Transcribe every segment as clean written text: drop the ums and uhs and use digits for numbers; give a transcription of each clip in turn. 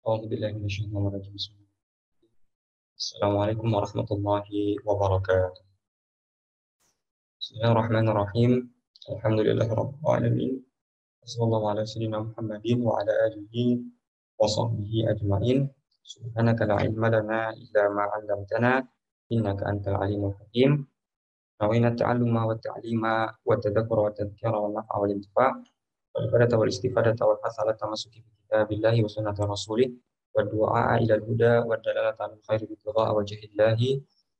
أعوذ بالله من الشيطان الرجيم. Assalamualaikum warahmatullahi wabarakatuh. Bismillahirrahmanirrahim. Alhamdulillahirabbil alamin. Wassallallahu ala sayyidina Muhammadin wa ala alihi wa sahbihi ajmain. Subhanaka la ilma lana illa ma 'allamtana innaka antal alimul hakim. Nawina ta'alluma wa ta'lima wa tadhakkura wa tadhkira wa naf'a wal intifa'. Wal ibadata wal istifadata wal hasala tamassuki bi kitabillahi wa sunnati rasulih. والدعاء إلى الهدى والدلالة على الخير ابتغاء وجه الله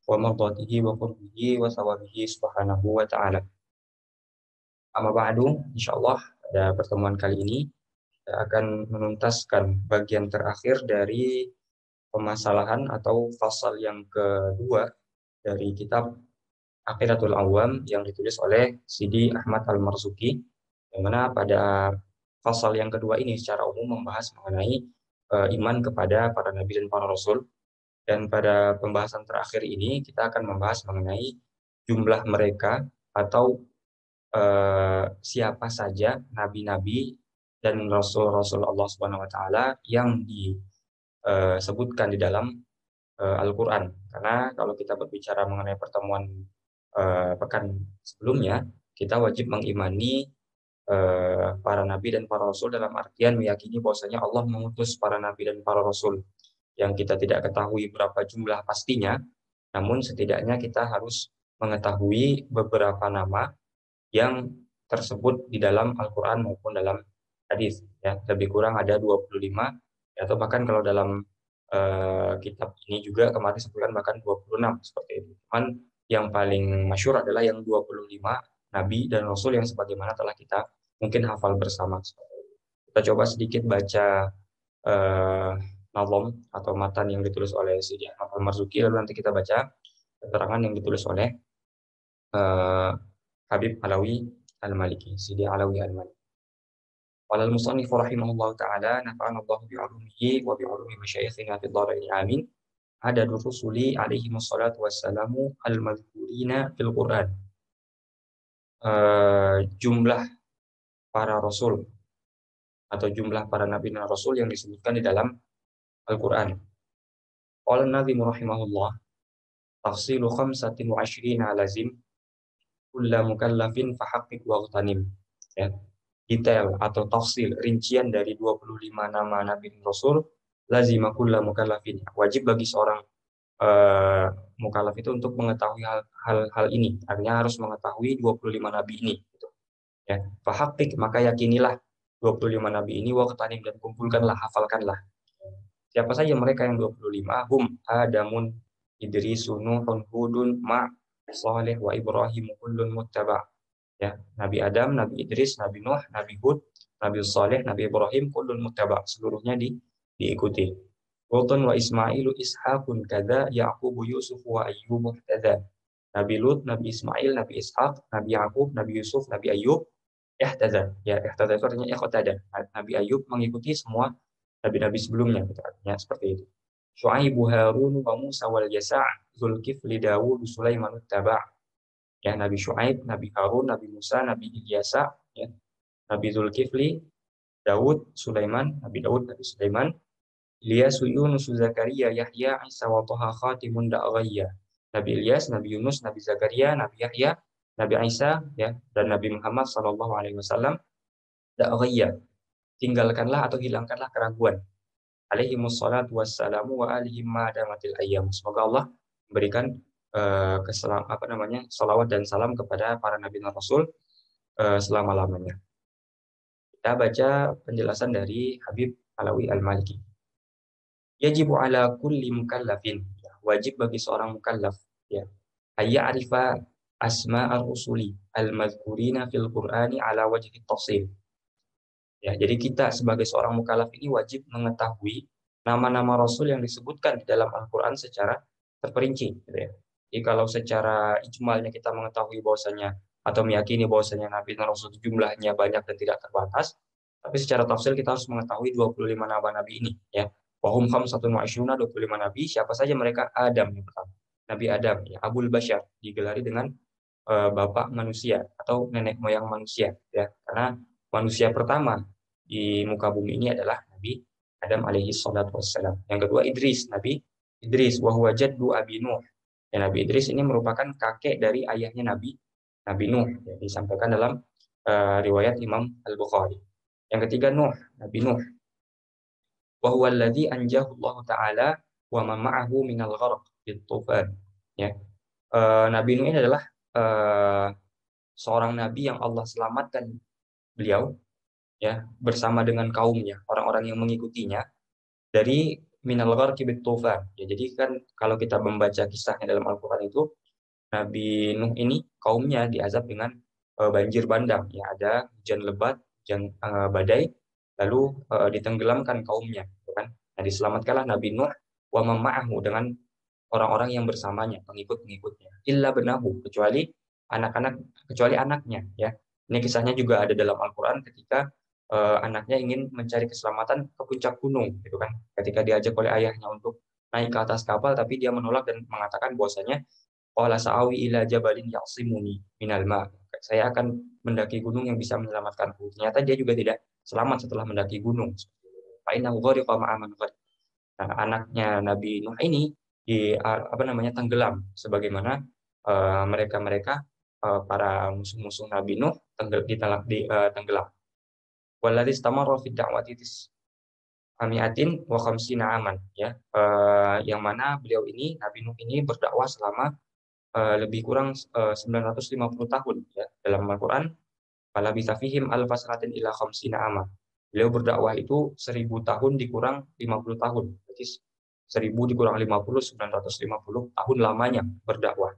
ومرضاته وقربه وثوابه سبحانه وتعالى. Amma ba'du, insyaallah pada pertemuan kali ini kita akan menuntaskan bagian terakhir dari permasalahan atau fasal yang kedua dari kitab Aqidatul Awam yang ditulis oleh Sidi Ahmad Al-Marzuki, yang mana pada fasal yang kedua ini secara umum membahas mengenai iman kepada para nabi dan para rasul. Dan pada pembahasan terakhir ini kita akan membahas mengenai jumlah mereka atau siapa saja nabi-nabi dan rasul-rasul Allah Subhanahu wa taala yang disebutkan di dalam Al-Qur'an. Karena kalau kita berbicara mengenai pertemuan pekan sebelumnya, kita wajib mengimani para nabi dan para rasul dalam artian meyakini bahwasanya Allah mengutus para nabi dan para rasul yang kita tidak ketahui berapa jumlah pastinya, namun setidaknya kita harus mengetahui beberapa nama yang tersebut di dalam Al-Quran maupun dalam hadis. Ya, lebih kurang ada 25, atau bahkan kalau dalam kitab ini juga kemarin sebutkan bahkan 26 seperti itu. Cuman yang paling masyhur adalah yang 25 nabi dan rasul yang sebagaimana telah kita mungkin hafal bersama. Kita coba sedikit baca nazom atau matan yang ditulis oleh Sidi Ahmad Al-Marzuki, lalu nanti kita baca keterangan yang ditulis oleh Habib Alawi Al-Maliki, Sidi Alawi Al-Maliki. Walal musannif rahimahullah ta'ala nafa'ana Allah bi'ulumihi wa bi'ulumi masyayikhina fid dharain amin. Adadul rusuli alaihi wassalatu wassalamu al-madhkurina fil Qur'an. Jumlah para rasul atau jumlah para nabi dan rasul yang disebutkan di dalam Al-Quran. Qala an-nadhim rahimahullah tafsilu 25 lazim kulla mukallafin fahaqqiq waghtanim. Ya. Detail atau tafsil rincian dari 25 nama nabi dan rasul lazima kulla mukallafin. Wajib bagi seorang mukallaf itu untuk mengetahui hal ini. Artinya harus mengetahui 25 nabi ini gitu. Ya, fahaqqiq, maka yakinilah 25 nabi ini waghtanim, dan kumpulkanlah, hafalkanlah. Siapa saja mereka yang 25? Hum Adamun, Idrisun, Nuhun, Hudun, Ma, Saleh, wa Ibrahim, kullun muttaba. Ya, Nabi Adam, Nabi Idris, Nabi Nuh, Nabi Hud, Nabi Saleh, Nabi Ibrahim, kullun muttaba. Seluruhnya diikuti. Lutun wa Ismailu Ishaqun kada, Yaqubu Yusuf wa Ayyubu kada. Nabi Lut, Nabi Ismail, Nabi Ishaq, Nabi Yaqub, Nabi Yusuf, Nabi Ayyub, ihtada. Ya, ihtada itu artinya iqtada. Nabi Ayyub mengikuti semua nabi-nabi sebelumnya, gitu, artinya seperti itu. Syu'aibu Harun wa Musa wal Yasa' Zulkifli Dawud Sulaiman Taba'. Ya, Nabi Syu'aib, Nabi Harun, Nabi Musa, Nabi Ilyasa, ya, Nabi Zulkifli, Daud, Sulaiman, Nabi Daud, Nabi Sulaiman, Ilyas, Yunus, Zakaria, Yahya, Isa wa Taha khatimun da'ghayya. Nabi Ilyas, Nabi Yunus, Nabi Zakaria, Nabi Yahya, Nabi Isa, ya, dan Nabi Muhammad sallallahu alaihi wasallam. Da'ghayya, tinggalkanlah atau hilangkanlah keraguan. Alaihimus salatu wassalamu wa alihim ma'adamatil ayyam. Semoga Allah memberikan salawat dan salam kepada para nabi dan rasul selama-lamanya. Kita baca penjelasan dari Habib Alawi Al-Maliki. Yajibu ala kulli mukallafin, wajib bagi seorang mukallaf, ya, ayya'rifa asma'ar rusuli al-madhkurina fil Qur'ani ala wajhi tafsil. Ya, jadi kita sebagai seorang mukallaf ini wajib mengetahui nama-nama rasul yang disebutkan di dalam Al-Quran secara terperinci. Gitu ya. Jadi kalau secara ijmalnya kita mengetahui bahwasanya atau meyakini bahwasanya nabi dan rasul jumlahnya banyak dan tidak terbatas, tapi secara tafsir kita harus mengetahui 25 nama nabi ini. Ya. Wahum khamsatun wa ishruna, 25 nabi. Siapa saja mereka? Adam yang pertama. Nabi Adam, ya, Abul Bashar, digelari dengan bapak manusia atau nenek moyang manusia. Ya. Karena manusia pertama di muka bumi ini adalah Adam alaihi salatu wassalam. Yang kedua Idris, Nabi Idris, wa huwa jaddu Abi Nuh. Ya, Nabi Idris ini merupakan kakek dari ayahnya Nabi Nuh. Ya, disampaikan dalam riwayat Imam Al-Bukhari. Yang ketiga Nuh, Nabi Nuh. Wa huwa alladzi anjahu Allah taala wa man ma'ahu minal gharq bit-tufan. Ya. Nabi Nuh ini adalah seorang nabi yang Allah selamatkan beliau ya bersama dengan kaumnya, orang-orang yang mengikutinya dari minal gharqi bit-tufan. Ya, jadi kan kalau kita membaca kisahnya dalam Al-Qur'an itu Nabi Nuh ini kaumnya diazab dengan banjir bandang, ya ada hujan lebat, hujan badai, lalu ditenggelamkan kaumnya, gitu kan? Nah, diselamatkanlah Nabi Nuh wa ma'ahu dengan orang-orang yang bersamanya, pengikut-pengikutnya. Illa benahu, anak-anak kecuali anaknya, ya. Ini kisahnya juga ada dalam Al-Qur'an ketika anaknya ingin mencari keselamatan ke puncak gunung, gitu kan? Ketika diajak oleh ayahnya untuk naik ke atas kapal, tapi dia menolak dan mengatakan bahwasanya qala sa'awi ila jabalin ya'simuni minal ma. Saya akan mendaki gunung yang bisa menyelamatkanku. Ternyata dia juga tidak selamat setelah mendaki gunung. Fa innahu ghariqa ma'a man ghariq. Nah, anaknya Nabi Nuh ini tenggelam sebagaimana mereka-mereka para musuh-musuh Nabi Nuh tenggelam. Waladzi istamarra fi da'wati amiatin wa khamsina aman, ya. Yang mana beliau ini Nabi Nuh ini berdakwah selama lebih kurang 950 tahun, ya. Dalam Al-Qur'an fala bisa fihim alfasratin ila khamsina ama. Beliau berdakwah itu 1000 tahun dikurang 50 tahun. Berarti 1000 dikurang 50, 950 tahun lamanya berdakwah.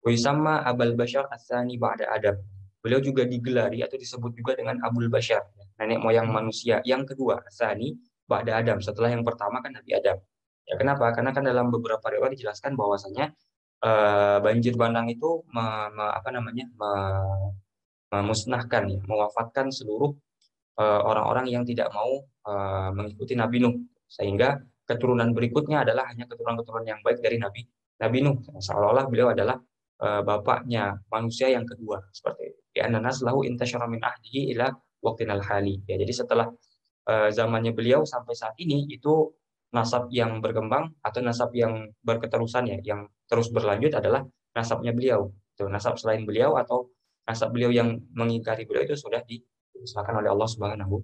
Wa yusamma Abul Bashar Ats-Tsani ba'da Adam. Beliau juga digelari atau disebut juga dengan Abul Bashar, nenek moyang manusia yang kedua, Ats-Tsani ba'da Adam. Setelah yang pertama kan Nabi Adam. Ya, kenapa? Karena kan dalam beberapa riwayat dijelaskan bahwasanya banjir bandang itu memusnahkan, ya, mewafatkan seluruh orang-orang yang tidak mau mengikuti Nabi Nuh, sehingga keturunan berikutnya adalah hanya keturunan-keturunan yang baik dari Nabi Nuh. Seolah-olah beliau adalah bapaknya manusia yang kedua, seperti itu. Ya, ananas lahu intasyara min ahdihi ila waqtinal hali. Ya, jadi setelah zamannya beliau sampai saat ini itu nasab yang berkembang atau nasab yang berketerusan, ya, yang terus berlanjut adalah nasabnya beliau. Itu nasab selain beliau atau nasab beliau yang mengingkari beliau itu sudah dimusnahkan oleh Allah Subhanahu.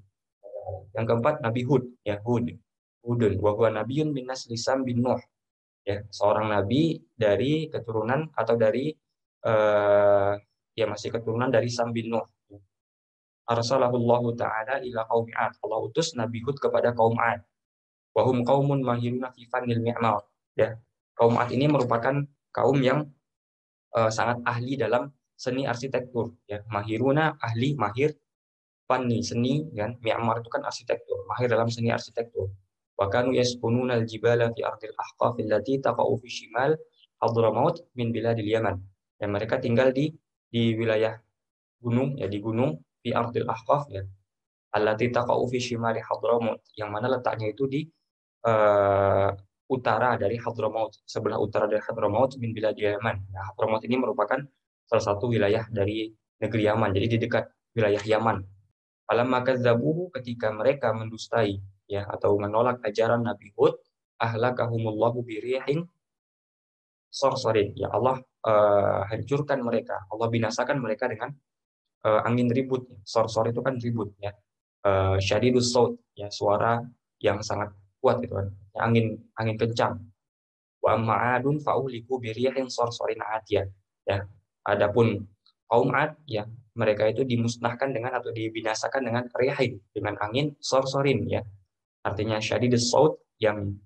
Yang keempat Nabi Hud, ya, Hudun wa huwa nabiyyun min nasli Sam bin Nuh, ya, seorang nabi dari keturunan atau dari ya masih keturunan dari Sam bin Nuh. Arsalahullahu ta'ala ila qaumi Ad. Allah utus Nabi Hud kepada kaum Ad. Wahum qaumun mahiruna fi fanil mi'mar. Ya, kaum Ad ini merupakan kaum yang sangat ahli dalam seni arsitektur, ya. Mahiruna ahli, mahir fanni seni, kan. Mi'mar itu kan arsitektur, mahir dalam seni arsitektur. Wa kanu yaskununa al-jibala fi ardil ahqaf allati taqa'u fi shimal Hadramaut min biladil Yaman. Dan mereka tinggal di wilayah gunung, ya, di gunung fi ardil ahqaf, ya, allati taqa'u fi shimali Hadramaut, yang mana letaknya itu di uh, utara dari Hadramaut, sebelah utara dari Hadramaut min biladil Yaman. Nah, Hadramaut ini merupakan salah satu wilayah dari negeri Yaman, jadi di dekat wilayah Yaman. Falamma kadzabuhu, ketika mereka mendustai, ya, atau menolak ajaran Nabi Hud, ahlakahumullahu birihin sorsorin, ya, Allah hancurkan mereka, Allah binasakan mereka dengan angin ribut. Sorsor itu kan ribut, ya. Syadidus saut, ya, suara yang sangat kuat, gitu kan, ya, angin kencang. Wa ma'adun fa'uliku birihin sorsorin atiyah, ya. Adapun kaum Ad, ya, mereka itu dimusnahkan dengan atau dibinasakan dengan rihin, dengan angin sorsorin, ya. Artinya syadidus saut, yang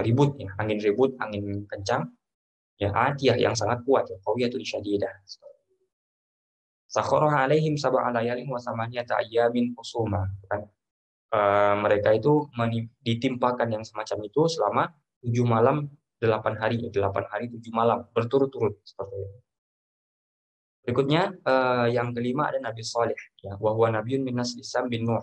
ribut, ya, angin ribut, angin kencang, ya, atiyah yang sangat kuat, ya, qawiyatun syadidah. Sakharaha alaihim sab'a layalin wa samaniyata ayyamin husuma, kan. Mereka itu ditimpakan yang semacam itu selama 7 malam 8 hari, 8 hari 7 malam berturut-turut, seperti itu. Berikutnya yang kelima ada Nabi Saleh, ya, wa huwa nabiyyun min nasli Sam bin Nuh,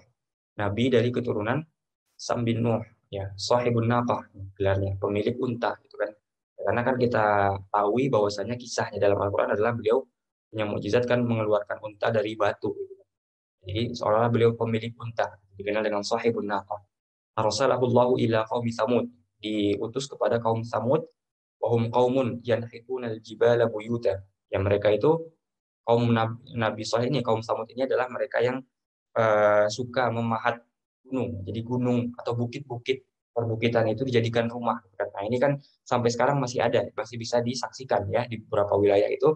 nabi dari keturunan Sam bin Nuh, ya, sahibun naqah gelarnya, pemilik unta, gitu kan. Karena kan kita tahu bahwasanya kisahnya dalam Al-Qur'an adalah beliau punya mukjizat, kan, mengeluarkan unta dari batu, gitu. Jadi seolah-olah beliau pemilik unta, dikenal dengan sahibun naqah. Arsalahullahu ila qaumi Samud, diutus kepada kaum Samud, wahum qaumun yanhituna al-jibala buyuta. Ya, mereka itu kaum Nabi Saleh ini, kaum Samud ini adalah mereka yang suka memahat gunung. Jadi gunung atau bukit-bukit perbukitan itu dijadikan rumah. Nah, ini kan sampai sekarang masih ada, masih bisa disaksikan ya di beberapa wilayah itu.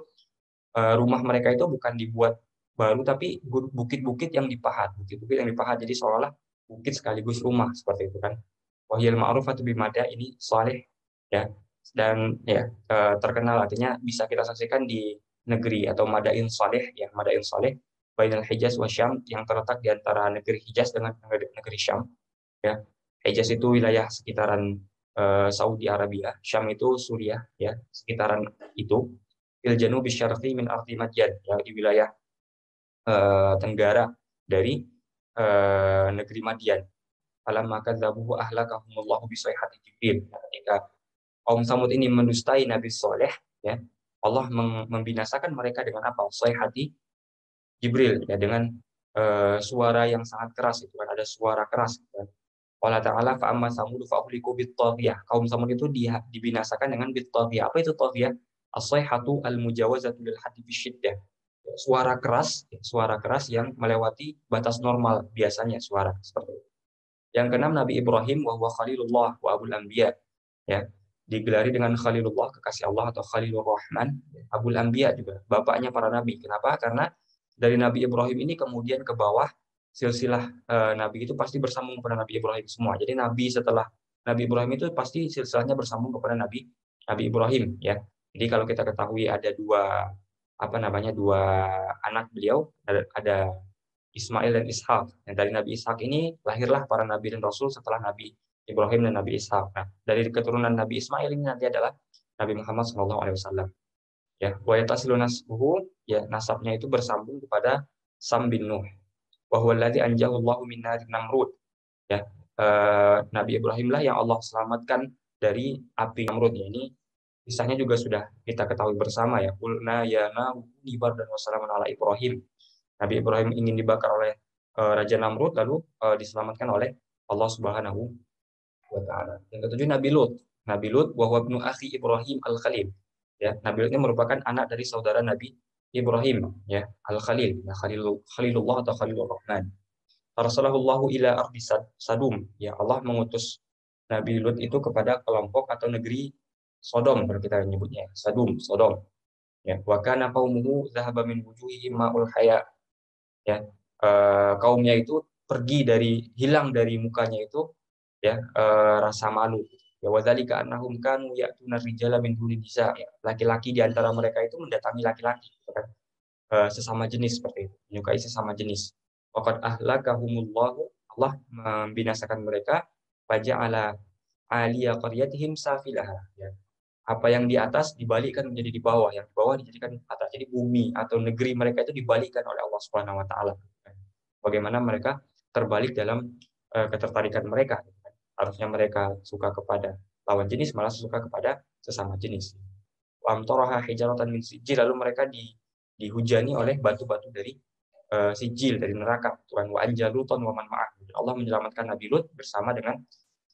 Rumah mereka itu bukan dibuat baru, tapi bukit-bukit yang dipahat, bukit-bukit yang dipahat. Jadi seolah bukit sekaligus rumah seperti itu kan. Wahyal ma'rufatu bimada, ini saleh ya, dan ya terkenal, artinya bisa kita saksikan di negeri atau madain saleh ya, madain saleh bainal Hijaz wa Syam, yang terletak di antara negeri Hijaz dengan negeri Syam ya. Hijaz itu wilayah sekitaran Saudi Arabia, Syam itu Suriah ya, sekitaran itu. Fil janubi syarqi min ardi Madyan, ya, di wilayah tenggara dari negeri Madian. Falamma kadzabuhu ahlakahumullahu bisayhati Jibril. Ketika kaum Samud ini mendustai Nabi Soleh, ya, Allah membinasakan mereka dengan apa? Sayhati Jibril, ya, dengan suara yang sangat keras, itu kan ada suara keras. Ya. Allah Ta'ala fa'amma samud fa'uhliku bit-taghiyah. Kaum Samud itu dibinasakan dengan bit-taghiyah. Apa itu taghiyah? As-sayhatu al-mujawazatu lil haddi bisyiddah. Suara keras yang melewati batas normal biasanya suara seperti itu. Yang keenam, Nabi Ibrahim wa huwa Khalilullah wa Abul Anbiya, ya. Digelari dengan Khalilullah, kekasih Allah, atau Khalilur Rahman, Abul Anbiya juga, bapaknya para nabi. Kenapa? Karena dari Nabi Ibrahim ini kemudian ke bawah silsilah nabi itu pasti bersambung kepada Nabi Ibrahim semua. Jadi nabi setelah Nabi Ibrahim itu pasti silsilahnya bersambung kepada Nabi Ibrahim ya. Jadi kalau kita ketahui ada dua anak beliau, ada Ismail dan Ishak. Dan dari Nabi Ishak ini lahirlah para nabi dan rasul setelah Nabi Ibrahim dan Nabi Ishak. Nah, dari keturunan Nabi Ismail ini nanti adalah Nabi Muhammad SAW. Ya, wa yatasilu nasbuhu, ya, nasabnya itu bersambung kepada Sam bin Nuh. Wa huwa alladzi anjahu Allahu min nari Namrud. Ya, Nabi Ibrahim lah yang Allah selamatkan dari api Namrud. Ya, ini kisahnya juga sudah kita ketahui bersama ya. Qulna ya naru dan wassalamun ala Ibrahim. Nabi Ibrahim ingin dibakar oleh Raja Namrud, lalu diselamatkan oleh Allah Subhanahu wa taala. Yang ketujuh, Nabi Lut. Nabi Lut wa huwa ibnu akhi Ibrahim al-Khalil. Ya, Nabi Lut ini merupakan anak dari saudara Nabi Ibrahim ya, al-Khalil, ya, Khalilullah atau Khalilur Rahman. Arsalahullahu ila ardi Sadum. Ya, Allah mengutus Nabi Lut itu kepada kelompok atau negeri Sodom, kalau kita menyebutnya Sodom. Ya, wa kana qaumuhu dhahaba min wujuhihim ma'ul haya. Ya, kaumnya itu hilang dari mukanya itu ya, rasa malu. Ya, wadzalika annahum kanu ya'tuna rijala min duni nisa. Ya, laki-laki di antara mereka itu mendatangi laki-laki, gitu kan. Sesama jenis seperti itu, menyukai sesama jenis. Waqad ahlakahumullahu, Allah membinasakan mereka, faja'ala 'aliya qaryatihim safilaha, ya. Apa yang di atas dibalikkan menjadi di bawah, yang di bawah dijadikan atas. Jadi bumi atau negeri mereka itu dibalikkan oleh Allah Subhanahu wa taala. Bagaimana mereka terbalik dalam ketertarikan mereka. Harusnya mereka suka kepada lawan jenis, malah suka kepada sesama jenis. Amtaraha hijaratan min sijil, lalu mereka dihujani oleh batu-batu dari sijil, dari neraka. Tuhan wa anjaluton wa man ma'ah. Allah menyelamatkan Nabi Lut bersama dengan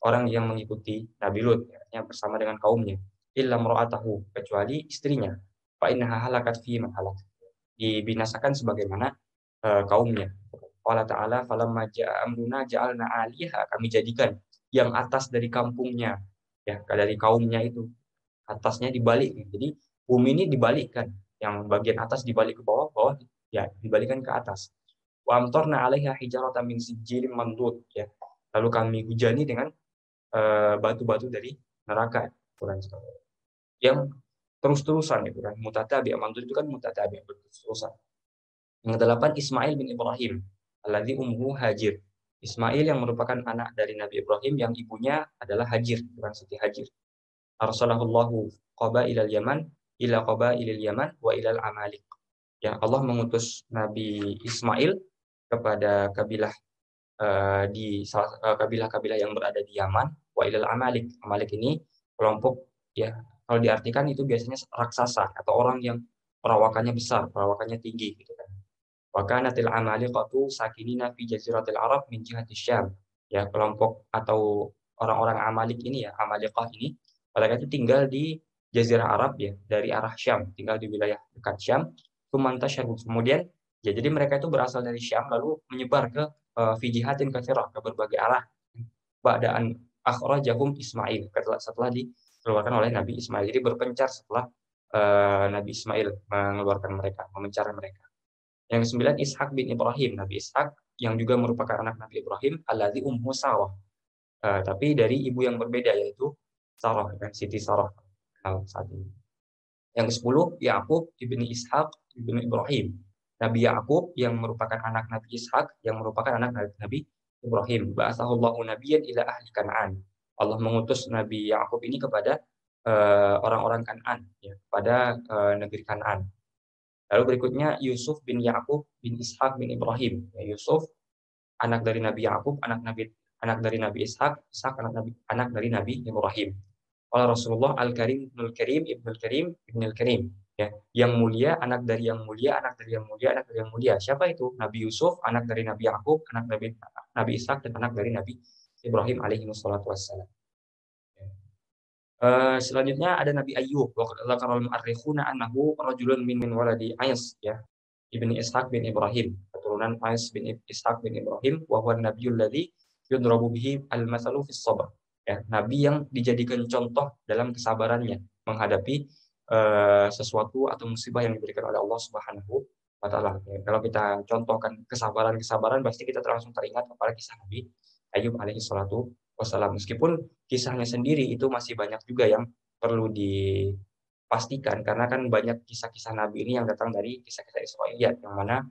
orang yang mengikuti Nabi Lut, artinya bersama dengan kaumnya. Illa mra'atahu, kecuali istrinya. Fa innaha halakat fi man halak. Dibinasakan sebagaimana kaumnya. Allah Ta'ala falamma ja'a amruna ja'alna 'aliha, kami jadikan yang atas dari kampungnya, ya, dari kaumnya itu, atasnya dibalik. Jadi bumi ini dibalikkan, yang bagian atas dibalik ke bawah, bawah ya dibalikkan ke atas. Wa amtarna 'alaiha hijaratan min sijilin mandud, ya. Lalu kami hujani dengan batu-batu dari neraka, yang terus-terusan, itu kan, mutatabi. Mandud itu kan mutatabi, terus-terusan. Yang kedelapan, Ismail bin Ibrahim, alladzi ummuhu Hajir. Ismail yang merupakan anak dari Nabi Ibrahim yang ibunya adalah Hajir, bukan Siti Hajir. Arsalahullahu qabailal Yaman ila qabailil Yaman wa ilal Amalik. Ya, Allah mengutus Nabi Ismail kepada kabilah kabilah-kabilah yang berada di Yaman, wa ilal Amalik. Amalik ini kelompok, ya, kalau diartikan itu biasanya raksasa atau orang yang perawakannya besar, perawakannya tinggi, gitu kan. Wa kanatil amaliqatu sakinina fi jaziratil Arab min jihati Syam. ya kelompok atau orang-orang Amalik ini ya, Amalikah ini, mereka itu tinggal di Jazirah Arab ya, dari arah Syam, tinggal di wilayah dekat Syam. Kemudian ya jadi mereka itu berasal dari Syam lalu menyebar ke fijihatin katsirah, ke berbagai arah. Ba'daan akhrajahum Ismail, setelah dikeluarkan oleh Nabi Ismail. Jadi berpencar setelah Nabi Ismail mengeluarkan mereka, memencar mereka. Yang kesembilan Ishak bin Ibrahim. Nabi Ishak yang juga merupakan anak Nabi Ibrahim, alladzi ummu Sarah. Tapi dari ibu yang berbeda, yaitu Sarah, kan? Siti Sarah saat ini. Yang ke-10 Yakub ibni Ishak ibni Ibrahim. Nabi Yakub yang merupakan anak Nabi Ishak yang merupakan anak Nabi Ibrahim. Ba'athahullahu nabiyyan ila ahli Kan'an. Allah mengutus Nabi Yakub ini kepada orang-orang Kan'an, ya, pada negeri Kan'an. Lalu berikutnya Yusuf bin Yakub bin Ishak bin Ibrahim. Ya, Yusuf anak dari Nabi Yakub, anak dari Nabi Ishak, Ishak anak dari Nabi Ibrahim. Oleh Rasulullah Al-Karim Ibnul Karim Ibnul Karim Ibnul Karim, ya, yang mulia, anak dari yang mulia, anak dari yang mulia, anak dari yang mulia. Siapa itu? Nabi Yusuf, anak dari Nabi Yakub, anak dari Nabi Ishak, dan anak dari Nabi Ibrahim alaihi wassalatu wassalam. Selanjutnya ada Nabi Ayyub. Wa qad dzakara al-mu'arrikhuna annahu rajulun min waladi Ais, ya, ibni Ishaq bin Ibrahim, keturunan Ais bin Ishaq bin Ibrahim, wa huwa nabiyyul ladzi yudrabu bihi al-mathalu fis sabr. Ya, nabi yang dijadikan contoh dalam kesabarannya menghadapi sesuatu atau musibah yang diberikan oleh Allah Subhanahu wa taala. Ya, kalau kita contohkan kesabaran-kesabaran, pasti kita langsung teringat kepada kisah Nabi Ayyub alaihi salatu wassalam. Meskipun kisahnya sendiri itu masih banyak juga yang perlu dipastikan, karena kan banyak kisah-kisah Nabi ini yang datang dari kisah-kisah Israiliyat, yang mana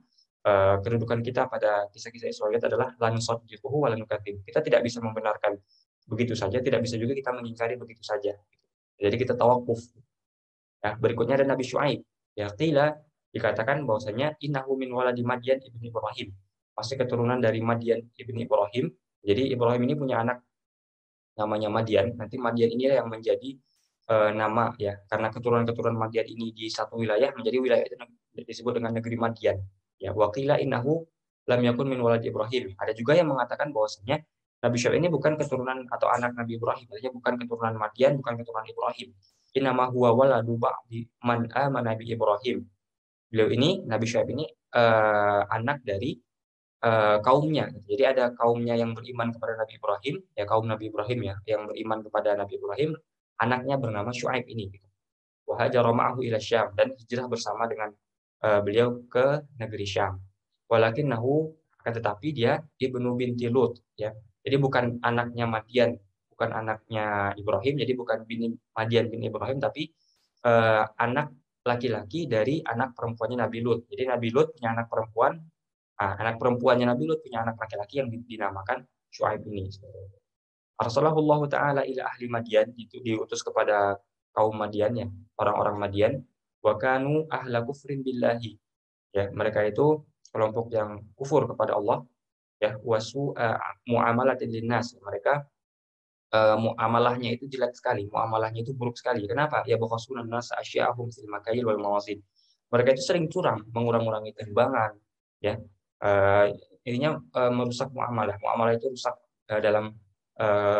kedudukan kita pada kisah-kisah Israiliyat adalah lan nusaddiquhu wa lan nukadzib. Kita tidak bisa membenarkan begitu saja, tidak bisa juga kita mengingkari begitu saja. Jadi kita tawakuf. Ya, berikutnya ada Nabi Syuaib. Ya, qila dikatakan bahwasanya innahu min waladi Madyan ibni Ibrahim. Pasti keturunan dari Madyan ibni Ibrahim. Jadi Ibrahim ini punya anak namanya Madian. Nanti Madian ini yang menjadi nama, ya, karena keturunan-keturunan Madian ini di satu wilayah menjadi wilayah itu disebut dengan negeri Madian. Ya, waqila innahu lam yakun min walad Ibrahim. Ada juga yang mengatakan bahwasanya Nabi Syuaib ini bukan keturunan atau anak Nabi Ibrahim, artinya bukan keturunan Madian, bukan keturunan Ibrahim. Innama huwa waladu ba'di man amana bi Ibrahim. Beliau ini, Nabi Syuaib ini, anak dari kaumnya. Jadi ada kaumnya yang beriman kepada Nabi Ibrahim, ya, kaum Nabi Ibrahim ya, yang beriman kepada Nabi Ibrahim, anaknya bernama Syuaib ini. Gitu. Wa hajara ma'ahu ila Syam, dan hijrah bersama dengan beliau ke negeri Syam. Walakinnahu, akan tetapi dia ibnu binti Lut, ya. Jadi bukan anaknya Madian, bukan anaknya Ibrahim, jadi bukan Madian bin Ibrahim, tapi anak laki-laki dari anak perempuannya Nabi Lut. Jadi Nabi Lut punya anak perempuan. Anak perempuannya Nabi Lut punya anak laki-laki yang dinamakan Syuaib ini. Arsalahullah Ta'ala ila ahli Madian, itu diutus kepada kaum Madian, ya, orang-orang Madian. Wa kanu ahla kufrin billahi. Ya, mereka itu kelompok yang kufur kepada Allah, ya, wasu muamalatin linnas. Mereka muamalahnya itu jelek sekali, muamalahnya itu buruk sekali. Kenapa? Ya bakhasunan nas asya'ahum fil makail wal mawazin. Mereka itu sering curang, mengurang-urangi timbangan, ya. Uh, Ininya merusak muamalah. Muamalah itu rusak dalam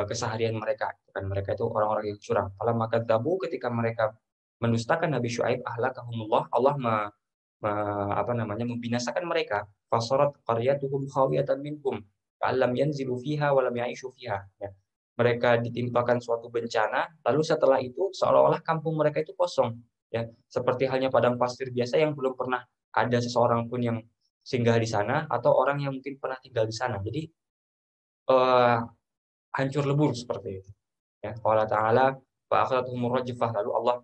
keseharian mereka. Dan mereka itu orang-orang yang curang. Kalau maka tabu, ketika mereka mendustakan Nabi Syuaib, ahlakahumullah, Allah membinasakan mereka. Fasarat qaryatuhum khawiyatan minhum ka'allam yanzilu fiha wa lam ya'ishu fiha. Ya. Mereka ditimpakan suatu bencana, lalu setelah itu seolah-olah kampung mereka itu kosong, ya, seperti halnya padang pasir biasa yang belum pernah ada seseorang pun yang singgah di sana atau orang yang mungkin pernah tinggal di sana. Jadi uh, hancur lebur seperti itu. Ya, Allah Ta'ala fa'akhadathumur rajfah, lalu Allah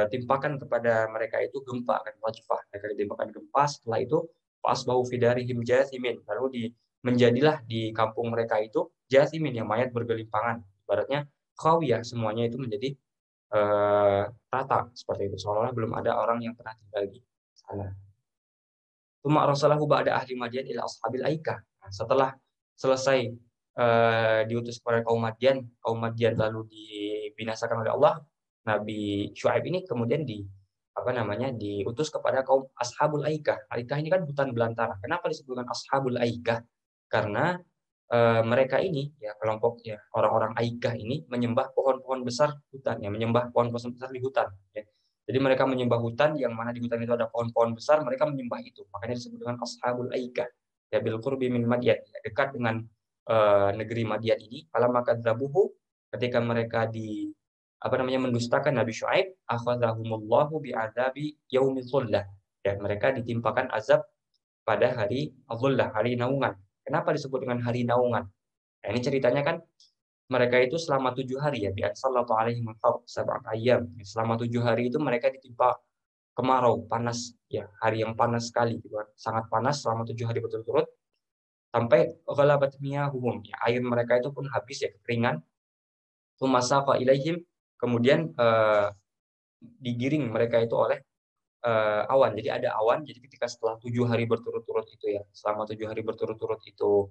timpakan kepada mereka itu gempa, kan, rajfah. Mereka ditimpakan gempa, setelah itu fa'asbahu fi darihim jathimin, lalu menjadilah di kampung mereka itu jathimin, yang mayat bergelimpangan. Ibaratnya khawiyah, semuanya itu menjadi rata seperti itu, seolah-olah belum ada orang yang pernah tinggal di sana. Tuma arsalahu ba'da ahli Madian ila ashabil aikah. Nah, setelah selesai diutus kepada kaum Madian lalu dibinasakan oleh Allah, Nabi Syuaib ini kemudian diutus kepada kaum ashabul aikah. Aikah ini kan hutan belantara. Kenapa disebutkan ashabul aikah? Karena mereka ini ya kelompok ya orang-orang Aikah ini menyembah pohon-pohon besar hutan ya, menyembah pohon-pohon besar di hutan ya. Jadi mereka menyembah hutan yang mana di hutan itu ada pohon-pohon besar, mereka menyembah itu. Makanya disebut dengan Ashabul Aikah. Ya bil qurbi min Madyan, ya, dekat dengan negeri Madyan ini. Falamma kadzabuhu, ketika mereka mendustakan Nabi Syuaib, akhadzahumullahu bi'adzabi yaumil dhullah. Ya, mereka ditimpakan azab pada hari Dhullah, hari naungan. Kenapa disebut dengan hari naungan? Nah, ini ceritanya kan mereka itu selama 7 hari ya, bi'an sallallahu alaihi sab'at ayyam. Selama 7 hari itu mereka ditimpa kemarau, panas ya, hari yang panas sekali gitu kan. Sangat panas selama 7 hari berturut-turut sampai ghalabat miyahuhum, ya, air mereka itu pun habis ya, kekeringan. Tumasaqa ilaihim, kemudian digiring mereka itu oleh awan. Jadi ada awan. Jadi ketika setelah 7 hari berturut-turut itu ya, selama 7 hari berturut-turut itu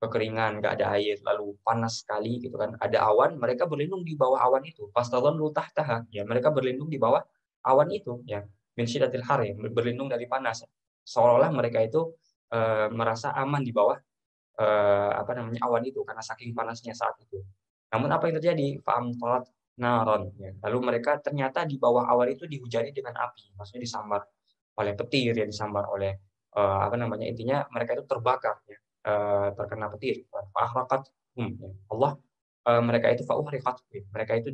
kekeringan, nggak ada air, lalu panas sekali gitu kan, ada awan, mereka berlindung di bawah awan itu. Fastadhallu tahtaha, ya mereka berlindung di bawah awan itu ya. Min syiddatil har, ya, berlindung dari panas. Seolah-olah mereka itu merasa aman di bawah awan itu karena saking panasnya saat itu. Namun apa yang terjadi? Fa'amtarat naron. Ya. Lalu mereka ternyata di bawah awan itu dihujani dengan api, maksudnya disambar oleh petir, ya disambar oleh intinya mereka itu terbakar, ya, terkena petir. Fa'ahraqat ya. Allah mereka itu fa'uhriqat, ya. Mereka itu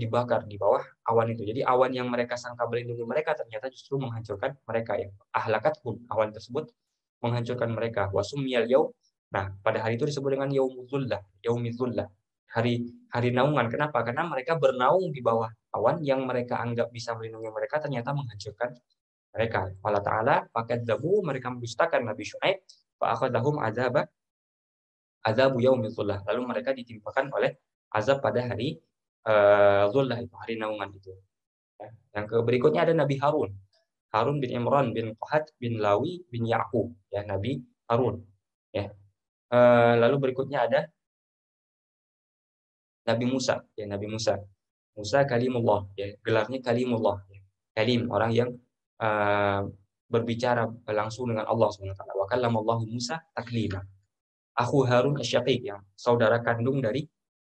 dibakar di bawah awan itu. Jadi awan yang mereka sangka melindungi mereka ternyata justru menghancurkan mereka ya. Ahlakat awan tersebut menghancurkan mereka. Wasumiyal yaum. Nah, pada hari itu disebut dengan yaumuzullah, yaumizullah. Hari naungan. Kenapa? Karena mereka bernaung di bawah awan yang mereka anggap bisa melindungi mereka ternyata menghancurkan mereka. Allah Ta'ala fakadzabu, mereka mendustakan Nabi Syuaib, fa akhadzahum azabu yaumizullah. Lalu mereka ditimpakan oleh azab pada hari zullah itu, hari naungan itu. Ya. Yang berikutnya ada Nabi Harun. Harun bin Imran bin Qahat bin Lawi bin Ya'qub, ya Nabi Harun. Ya. Lalu berikutnya ada Nabi Musa, ya Nabi Musa. Musa kalimullah, ya gelarnya kalimullah. Ya. Kalim, orang yang uh, berbicara langsung dengan Allah SWT. Wa kallamallahu Musa taklima. Akhu Harun Asy-Syaqiq, yang saudara kandung dari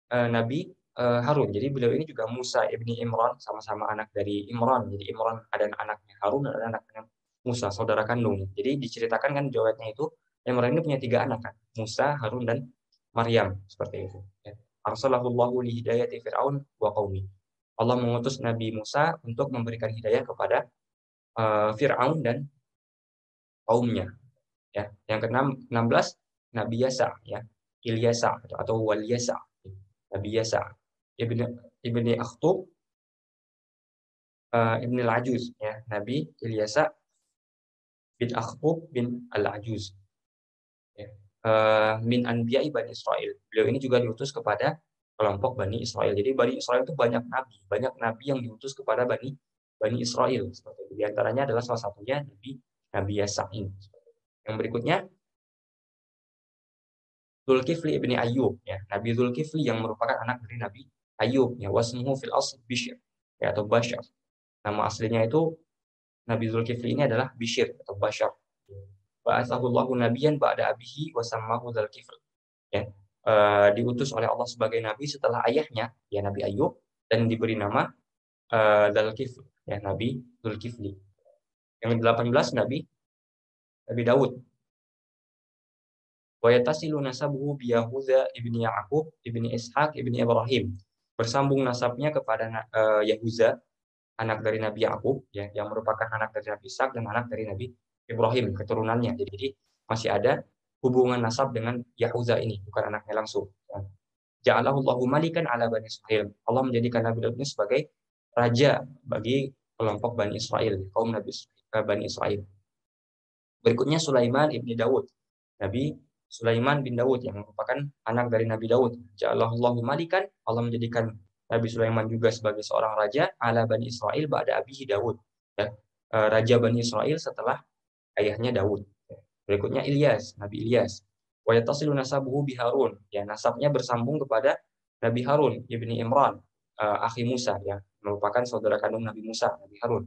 Nabi Harun. Jadi beliau ini juga Musa ibni Imran, sama-sama anak dari Imran. Jadi Imran ada anaknya Harun, ada anaknya Musa, saudara kandung. Jadi diceritakan kan riwayatnya itu Imran ini punya 3 anak kan, Musa, Harun, dan Maryam, seperti itu. Ya. Arsalahullahu li hidayati Fir'aun wa qaumi. Allah mengutus Nabi Musa untuk memberikan hidayah kepada Fir'aun dan kaumnya. Ya. Yang ke-16 Nabi Yasa, ya. Ilyasa atau Walyasa. Nabi Yasa ibni Akhtub ibni Al-Ajuz, ya Nabi Ilyasa bin Akhtub bin Al-Ajuz, ya. Min anbiya'i Bani Israel. Beliau ini juga diutus kepada kelompok Bani Israel. Jadi Bani Israel itu banyak nabi yang diutus kepada Bani Israel. Seperti itu. Di antaranya adalah salah satunya Nabi Yasa ini. Yang berikutnya Zulkifli ibni Ayyub, ya Nabi Zulkifli yang merupakan anak dari Nabi Ayyub, ya wasmuhu fil asl Bishr, ya atau Bashar. Nama aslinya itu Nabi Zulkifli ini adalah Bishr atau Bashar. Ba'atsahullahu nabiyan ba'da abihi wa sammahu Zulkifli. Ya. Diutus oleh Allah sebagai nabi setelah ayahnya, ya Nabi Ayyub, dan diberi nama Zulkifli, ya Nabi Zulkifli. Yang ke-18 Nabi Daud. Wa yatasilu nasabuhu bi Yahuza ibni Ya'qub ibni Ishaq ibni Ibrahim. Bersambung nasabnya kepada Yahuza, anak dari Nabi Ya'qub, ya, yang merupakan anak dari Nabi Ishak dan anak dari Nabi Ibrahim, keturunannya. Jadi masih ada hubungan nasab dengan Yahuza ini, bukan anaknya langsung. Ya. Ja'alahullahu malikan ala Bani Israel. Allah menjadikan Nabi Daud ini sebagai raja bagi kelompok Bani Israel, kaum Bani Israel. Berikutnya Sulaiman ibni Daud. Nabi Sulaiman bin Daud yang merupakan anak dari Nabi Daud. Ja'alahullahu malikan, Allah menjadikan Nabi Sulaiman juga sebagai seorang raja ala Bani Israel ba'da abihi Daud. Ya. Raja Bani Israel setelah ayahnya Daud. Berikutnya Ilyas, Nabi Ilyas. Wa yatasilu nasabuhu bi Harun. Ya, nasabnya bersambung kepada Nabi Harun ibni Imran, akhi Musa, ya, merupakan saudara kandung Nabi Musa, Nabi Harun.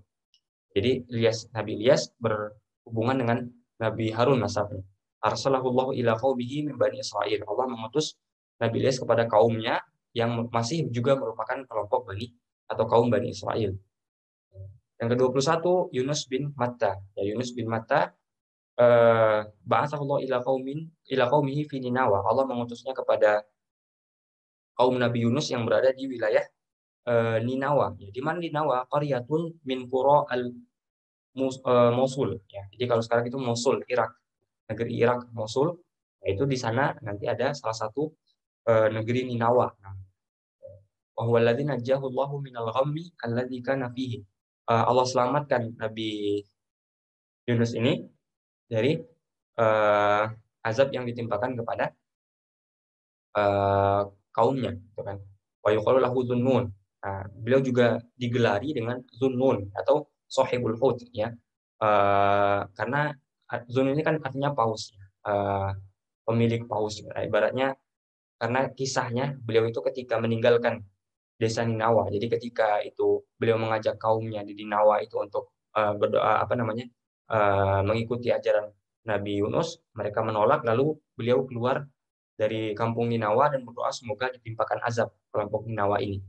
Jadi Nabi Ilyas berhubungan dengan Nabi Harun nasabnya. arsalahullahu ila qaumihi min bani Israil. Allah mengutus Nabi Ilyas kepada kaumnya yang masih juga merupakan kelompok Bani atau kaum Bani Israel. Yang ke-21 Yunus bin Matta. Ya, Yunus bin Matta ba'atsahullahu ila qaumihi fi Ninawa. Allah mengutusnya kepada kaum Nabi Yunus yang berada di wilayah Ninawa. Ya, di mana Ninawa? Qaryatun min qura Mosul. Ya. Jadi kalau sekarang itu Mosul, Irak, negeri Irak, Mosul. Yaitu di sana nanti ada salah satu negeri Ninawa. Wa huwa alladzi najjahu Allahu minal ghammi alladzi kana fihi. Allah selamatkan Nabi Yunus ini dari azab yang ditimpakan kepada kaumnya, gitu kan. Wa yuqalu lahu Dhunnun. Nah, beliau juga digelari dengan Dhunnun atau Sahibul Hut, ya. Karena Dhunnun ini kan artinya paus, ya. Pemilik paus. Nah, ibaratnya karena kisahnya beliau itu ketika meninggalkan desa Ninawa. Jadi ketika itu beliau mengajak kaumnya di Ninawa itu untuk berdoa mengikuti ajaran Nabi Yunus, mereka menolak lalu beliau keluar dari kampung Ninawa dan berdoa semoga ditimpakan azab kelompok Ninawa ini.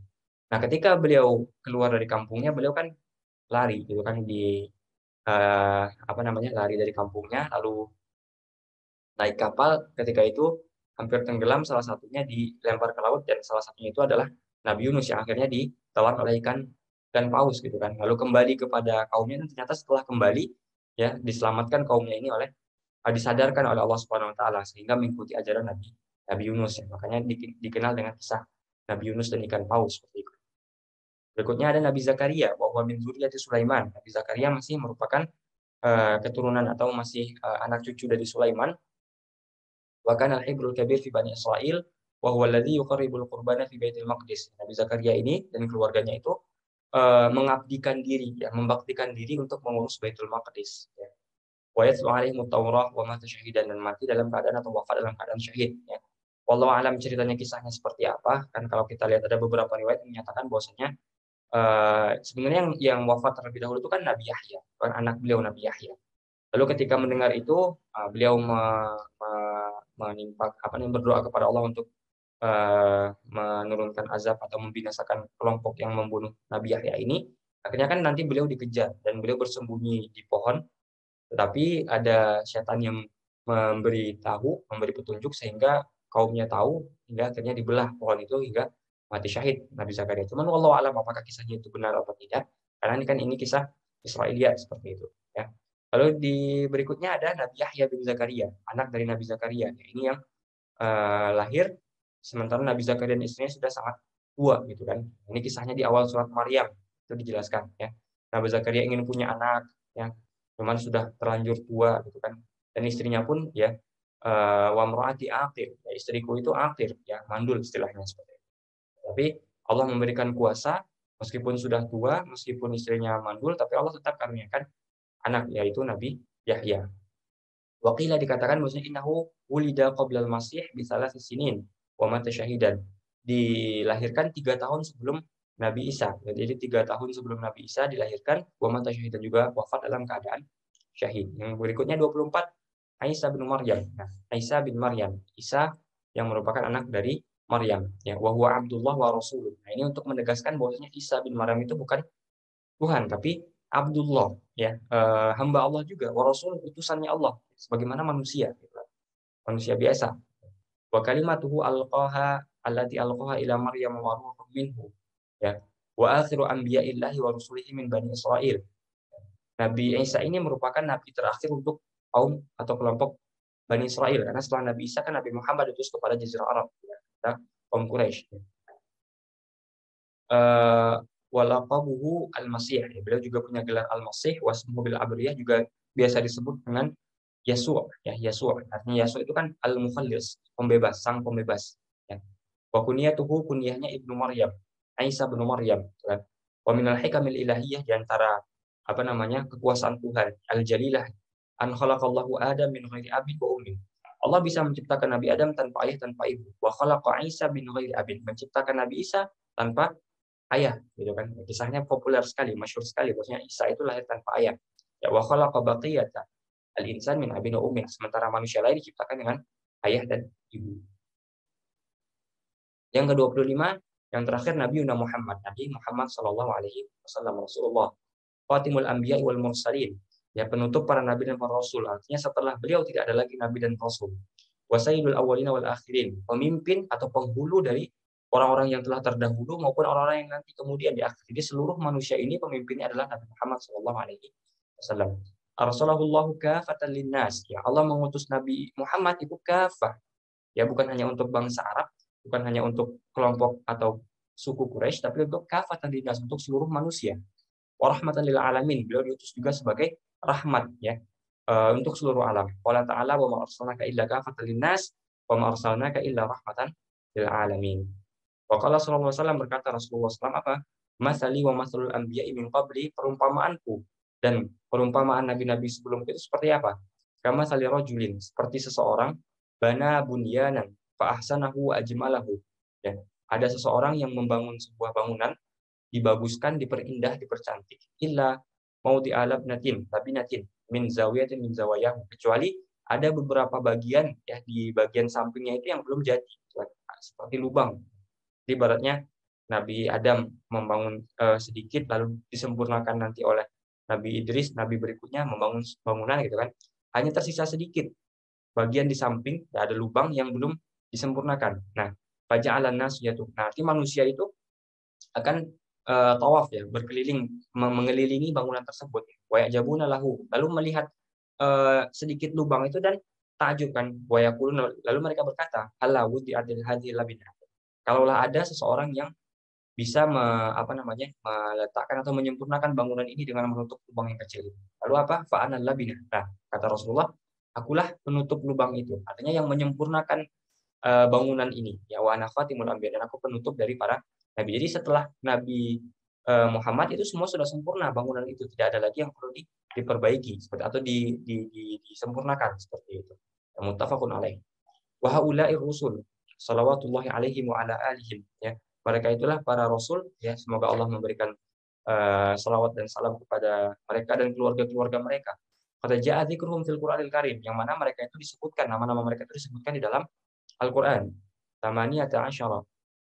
Nah, ketika beliau keluar dari kampungnya, beliau kan lari gitu kan lari dari kampungnya lalu naik kapal. Ketika itu hampir tenggelam, salah satunya dilempar ke laut dan salah satunya itu adalah Nabi Yunus yang akhirnya ditelan oleh ikan dan paus gitu kan. Lalu kembali kepada kaumnya dan ternyata setelah kembali ya diselamatkan kaumnya ini disadarkan oleh Allah Subhanahu wa taala sehingga mengikuti ajaran Nabi Yunus ya. Makanya dikenal dengan kisah Nabi Yunus dan ikan paus seperti itu. Berikutnya ada Nabi Zakaria, bahwa min dzurriyyati Sulaiman. Nabi Zakaria masih merupakan keturunan atau masih anak cucu dari Sulaiman. Wa kana al-hibrul kabir fi Bani Israil wa huwa alladhi yuqarribul qurbana fi Baitul Maqdis. Nabi Zakaria ini dan keluarganya itu mengabdikan diri ya, membaktikan diri untuk mengurus Baitul Maqdis ya. Wa yatlu alaihim at-Taurah wa mata syahidan, dan mati dalam keadaan atau wafat dalam keadaan syahid ya. Wallahu alam ceritanya kisahnya seperti apa, kan kalau kita lihat ada beberapa riwayat yang menyatakan bahwasanya sebenarnya yang wafat terlebih dahulu itu kan Nabi Yahya, kan anak beliau Nabi Yahya. Lalu ketika mendengar itu, beliau berdoa kepada Allah untuk menurunkan azab atau membinasakan kelompok yang membunuh Nabi Yahya ini. Akhirnya kan nanti beliau dikejar dan beliau bersembunyi di pohon, tetapi ada setan yang memberi petunjuk sehingga kaumnya tahu hingga akhirnya dibelah pohon itu hingga mati syahid Nabi Zakaria. Cuman wallahu alam apakah kisahnya itu benar atau tidak, karena ini kisah Israiliyat seperti itu ya. Lalu di berikutnya ada Nabi Yahya bin Zakaria, anak dari Nabi Zakaria. Ini yang lahir sementara Nabi Zakaria dan istrinya sudah sangat tua gitu kan. Ini kisahnya di awal surat Maryam itu dijelaskan ya. Nabi Zakaria ingin punya anak ya, cuman sudah terlanjur tua gitu kan. Dan istrinya pun ya wa mraati aqir, ya, istriku itu aqir ya, mandul istilahnya seperti itu. Tapi Allah memberikan kuasa meskipun sudah tua, meskipun istrinya mandul, tapi Allah tetap karuniakan anak yaitu Nabi Yahya. Waqila dikatakan bahwasanya innahu wulida qabla al-masih bi thalath sinin wa mata syahidan. Dilahirkan 3 tahun sebelum Nabi Isa. Jadi 3 tahun sebelum Nabi Isa dilahirkan, wa mata syahidan, juga wafat dalam keadaan syahid. Yang berikutnya 24 Isa bin Maryam. Nah, Isa bin Maryam, Isa yang merupakan anak dari Maryam, ya, wa huwa Abdullah wa Rasuluh. Nah, ini untuk menegaskan bahwasanya Isa bin Maryam itu bukan Tuhan, tapi Abdullah, ya, hamba Allah juga, wa Rasul, utusannya Allah, sebagaimana manusia, gitu. Manusia biasa. Wa kalimatuhu alqaha allati alqaha ila Maryam wa ruhun minhu, ya. Wa akhiru anbiya'illahi wa rusulihi min Bani Israil. Nabi Isa ini merupakan nabi terakhir untuk kaum atau kelompok Bani Israel, karena setelah Nabi Isa kan Nabi Muhammad diutus kepada Jazirah Arab, ya, kaum Quraisy. Walaqabuhu al-Masih. Beliau juga punya gelar al-Masih, wasmuhu bil abriyah, juga biasa disebut dengan Yasu', ya, Yasu'. Artinya Yasu' itu kan al-Mukhallis, pembebas, sang pembebas, ya. Wa kunyatuhu, kunyahnya Ibnu Maryam, Isa bin Maryam, kan. Wa minal hikamil ilahiyah, di antara kekuasaan Tuhan al-jalilah, an khalaqallahu Adam min ghairi abin wa ummin. Allah bisa menciptakan Nabi Adam tanpa ayah tanpa ibu. Wa khalaqa Isa bin ghairi abin, menciptakan Nabi Isa tanpa ayah, gitu kan. Kisahnya populer sekali, masyhur sekali, bahwasanya Isa itu lahir tanpa ayah. Ya, wa khalaqa baqiyata Al-insan min abin wa ummin. Sementara manusia lain diciptakan dengan ayah dan ibu. Yang ke-25, yang terakhir Nabi Muhammad. Nabi Muhammad sallallahu alaihi wasallam, Rasulullah. Fatimul anbiya wal mursalin. Ya, penutup para nabi dan para rasul. Artinya setelah beliau tidak ada lagi nabi dan rasul. Wa sayyidul awwalina wal akhirin. Pemimpin atau penghulu dari orang-orang yang telah terdahulu maupun orang-orang yang nanti kemudian di akhir. Jadi seluruh manusia ini pemimpinnya adalah Nabi Muhammad sallallahu alaihi wasallam. Arsalallahu kafatan linnas. Ya, Allah mengutus Nabi Muhammad itu kafah. Ya, bukan hanya untuk bangsa Arab, bukan hanya untuk kelompok atau suku Quraisy, tapi untuk kafatan linnas, untuk seluruh manusia. Wa rahmatan lil alamin. Beliau diutus juga sebagai rahmat, ya, untuk seluruh alam. Qala ta'ala wa ma arsalnaka illa kafatan linnas wa ma arsalnaka illa rahmatan lil alamin. Wa qala sallallahu alaihi wasallam, berkata Rasulullah SAW apa? Masali wa masalul anbiya'i min qabli, perumpamaanku dan perumpamaan nabi-nabi sebelum itu seperti apa? Kama sali rajulin, seperti seseorang bana bunyanan fa ahsanahu wa ajmalahu. Ya, ada seseorang yang membangun sebuah bangunan, dibaguskan, diperindah, dipercantik. Illa maudi alabnatin, labinatin min zawiyatin min zawayah, kecuali ada beberapa bagian, ya, di bagian sampingnya itu yang belum jadi, seperti lubang. Jadi ibaratnya Nabi Adam membangun sedikit lalu disempurnakan nanti oleh Nabi Idris, Nabi berikutnya membangun bangunan gitu kan. Hanya tersisa sedikit bagian di samping, ada lubang yang belum disempurnakan. Nah, faja'alan nas yatu. Nanti manusia itu akan tawaf, ya, berkeliling, mengelilingi bangunan tersebut. Wa ya'jabuna lahu. Lalu melihat sedikit lubang itu dan takjub kan. Wa yaquluna, lalu mereka berkata, "Halla wudi adil hadhil labina." Kalaulah ada seseorang yang bisa meletakkan atau menyempurnakan bangunan ini dengan menutup lubang yang kecil. Lalu apa? Fa'anal labina. Nah, kata Rasulullah, akulah penutup lubang itu. Artinya yang menyempurnakan bangunan ini. Ya, wa ana fatimul anbiya, dan aku penutup dari para nabi. Jadi setelah Nabi Muhammad itu semua sudah sempurna bangunan itu, tidak ada lagi yang perlu diperbaiki seperti atau disempurnakan seperti itu. Muttafaqun alaih. Wa haula'i rusul salawatullahi alaihim wa ala alihim, ya. Mereka itulah para rasul, ya, semoga Allah memberikan salawat dan salam kepada mereka dan keluarga-keluarga mereka. Qad ja'a dzikruhum fil Qur'anil Karim, yang mana mereka itu disebutkan, nama-nama mereka itu disebutkan di dalam Al-Qur'an. Tamaniyata asyara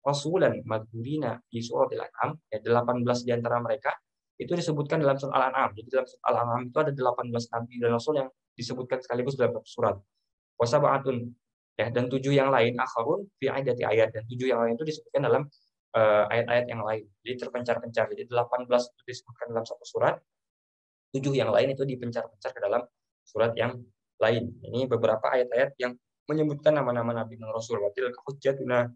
rasulan madhkurina di suratil An'am, ya, 18 di antara mereka itu disebutkan dalam surat Al-An'am. Jadi dalam surat Al-An'am itu ada 18 nabi dan rasul yang disebutkan sekaligus dalam surat. Wasab'atun, ya, dan 7 yang lain akharun fi aidati ayat, dan 7 yang lain itu disebutkan dalam ayat-ayat yang lain. Jadi terpencar-pencar. Jadi 18 itu disebutkan dalam satu surat, 7 yang lain itu dipencar-pencar ke dalam surat yang lain. Ini beberapa ayat-ayat yang menyebutkan nama-nama nabi dan rasul. Wa tilka hujjatuna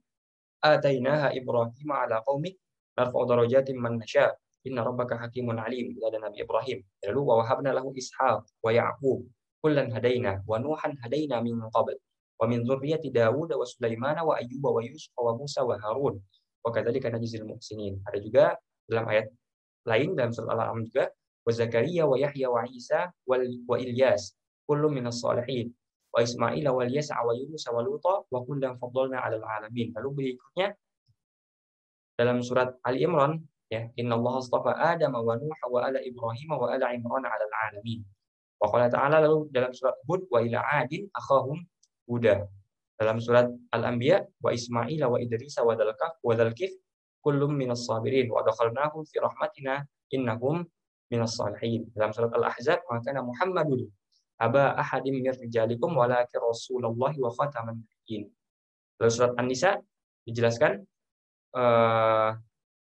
atainaha Ibrahim ala qaumi narfa'u darajatin man nasya inna rabbaka hakimun alim. Itu ada Nabi Ibrahim. Lalu wa wahabna lahu Ishaq wa Ya'qub kullan hadaina wa Nuhan hadaina min qabl wa min dzurriyyati Daud wa Sulaiman wa Ayyub wa Yusuf wa Musa wa Harun wa kadzalika najzil muhsinin. Ada juga dalam ayat lain dalam surat Al-An'am juga, wa Zakaria wa Yahya wa Isa wa Ilyas kullun minas shalihin wa Ismail wa Yasa wa Yunus wa Luta wa kullan faddalna 'alal 'alamin. Lalu berikutnya dalam surat Ali Imran, ya, innallaha astafa Adam wa Nuh wa ala Ibrahim wa ala Imran 'alal 'alamin. Wa qala ta'ala, lalu dalam surat Hud, wa ila 'adin akhahum Huda. Dalam surat Al-Anbiya, wa Ismail wa Idris wa Dzalkif kullum minas sabirin wa adkhalnahum fi rahmatina innahum minas salihin. Dalam surat Al-Ahzab, maka Muhammadun aba ahadim mir rijalikum walakin rasulullahi wa khataman nabiyyin. Dalam surat An-Nisa dijelaskan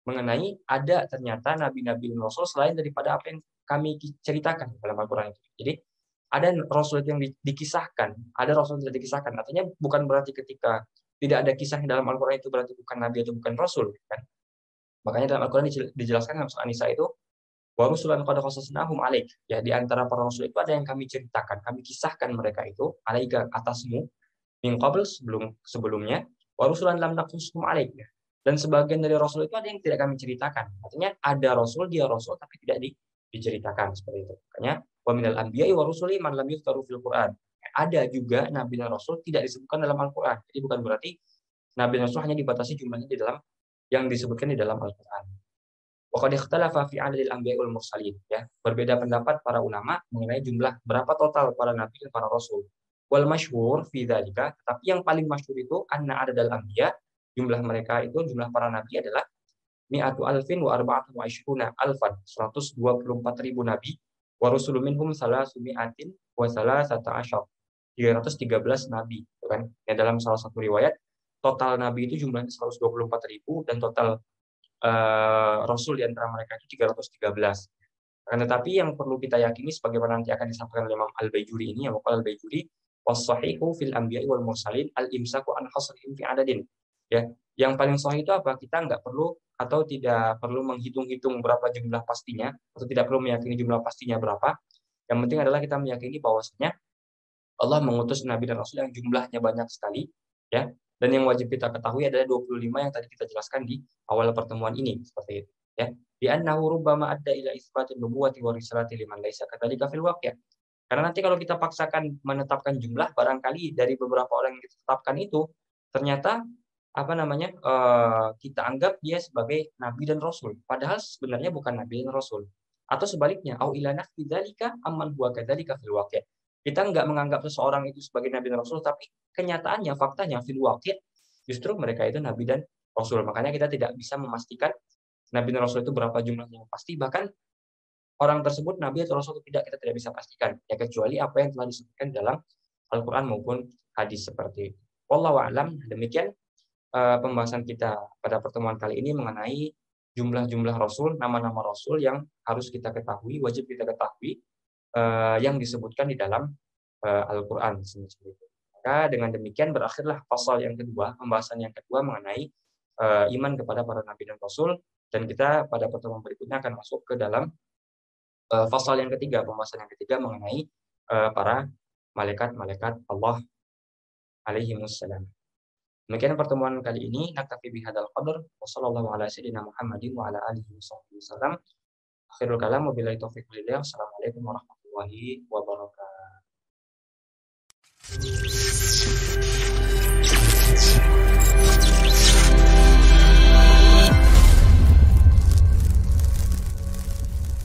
mengenai ada ternyata nabi-nabi dan rasul selain daripada apa yang kami ceritakan dalam Al-Qur'an itu. Jadi ada rasul yang dikisahkan, ada rasul yang tidak dikisahkan. Artinya bukan berarti ketika tidak ada kisahnya dalam Al-Qur'an itu berarti bukan nabi atau bukan rasul, kan? Makanya dalam Al-Qur'an dijelaskan dalam surat An-Nisa itu, wa rusulan qad qasasnahum 'alaik. Ya, di antara para rasul itu ada yang kami ceritakan, kami kisahkan mereka itu 'alaika, atasmu, min qabl, sebelumnya, wa rusulan lam naqsushum 'alaik. Dan sebagian dari rasul itu ada yang tidak kami ceritakan. Artinya ada rasul, dia rasul tapi tidak diceritakan seperti itu. Makanya wa minal anbiya'i wa rusuli man lam yuzkaru fil Qur'an. Ada juga nabi dan rasul tidak disebutkan dalam Al-Qur'an. Jadi bukan berarti nabi dan rasul hanya dibatasi jumlahnya di dalam yang disebutkan di dalam Al-Qur'an. Wa qad ikhtalafa fi 'adadil anbiya'i wal mursalin, ya. Berbeda pendapat para ulama mengenai jumlah berapa total para nabi dan para rasul. Wal masyhur fi dzalika, tapi yang paling masyhur itu anna adadal anbiya, jumlah mereka itu jumlah para nabi adalah mi'atu alfin wa arba'atu wa ishruna alfan, 124.000 nabi, wa rusulun minhum salasumi'atin wa salasata asyar, 313 nabi, gitu kan. Ya, dalam salah satu riwayat total nabi itu jumlahnya 124.000 dan total rasul di antara mereka itu 313. Akan tetapi yang perlu kita yakini sebagaimana nanti akan disampaikan oleh Imam Al-Baijuri ini, yang Al-Baijuri was-sahihu fil anbiya'i wal mursalin al-imsaku an hasrihim fi adadin. Ya, yang paling sahih itu apa? Kita nggak perlu atau tidak perlu menghitung-hitung berapa jumlah pastinya, atau tidak perlu meyakini jumlah pastinya berapa. Yang penting adalah kita meyakini bahwasanya Allah mengutus nabi dan rasul yang jumlahnya banyak sekali, ya. Dan yang wajib kita ketahui adalah 25 yang tadi kita jelaskan di awal pertemuan ini, seperti itu, ya. Di annahu rubbama adda ila itsbatin nubuwati wa risalati liman laisa kadzalika fil waqi'. Karena nanti kalau kita paksakan menetapkan jumlah, barangkali dari beberapa orang yang ditetapkan itu ternyata kita anggap dia sebagai nabi dan rasul, padahal sebenarnya bukan nabi dan rasul. Atau sebaliknya, au ila nafi dzalika amman huwa kadzalika fil waqi'. Kita nggak menganggap seseorang itu sebagai nabi dan rasul, tapi kenyataannya, faktanya fil waqi' justru mereka itu nabi dan rasul. Makanya kita tidak bisa memastikan nabi dan rasul itu berapa jumlahnya yang pasti, bahkan orang tersebut nabi atau rasul atau tidak, kita tidak bisa pastikan, ya, kecuali apa yang telah disebutkan dalam Al-Qur'an maupun hadis seperti itu. Wallahu a'lam. Demikian pembahasan kita pada pertemuan kali ini mengenai jumlah-jumlah rasul, nama-nama rasul yang harus kita ketahui, wajib kita ketahui, yang disebutkan di dalam Al-Qur'an. Maka dengan demikian berakhirlah pasal yang kedua, pembahasan yang kedua mengenai iman kepada para nabi dan rasul, dan kita pada pertemuan berikutnya akan masuk ke dalam pasal yang ketiga, pembahasan yang ketiga mengenai para malaikat-malaikat Allah alaihi wassalam. Demikian pertemuan kali ini. Naktafi bihadzal qadar wa sallallahu ala sayyidina Muhammadin wa ala alihi wasallam. Akhirul kalam, wabillahi taufiq wal hidayah. Assalamualaikum warahmatullahi wabarakatuh.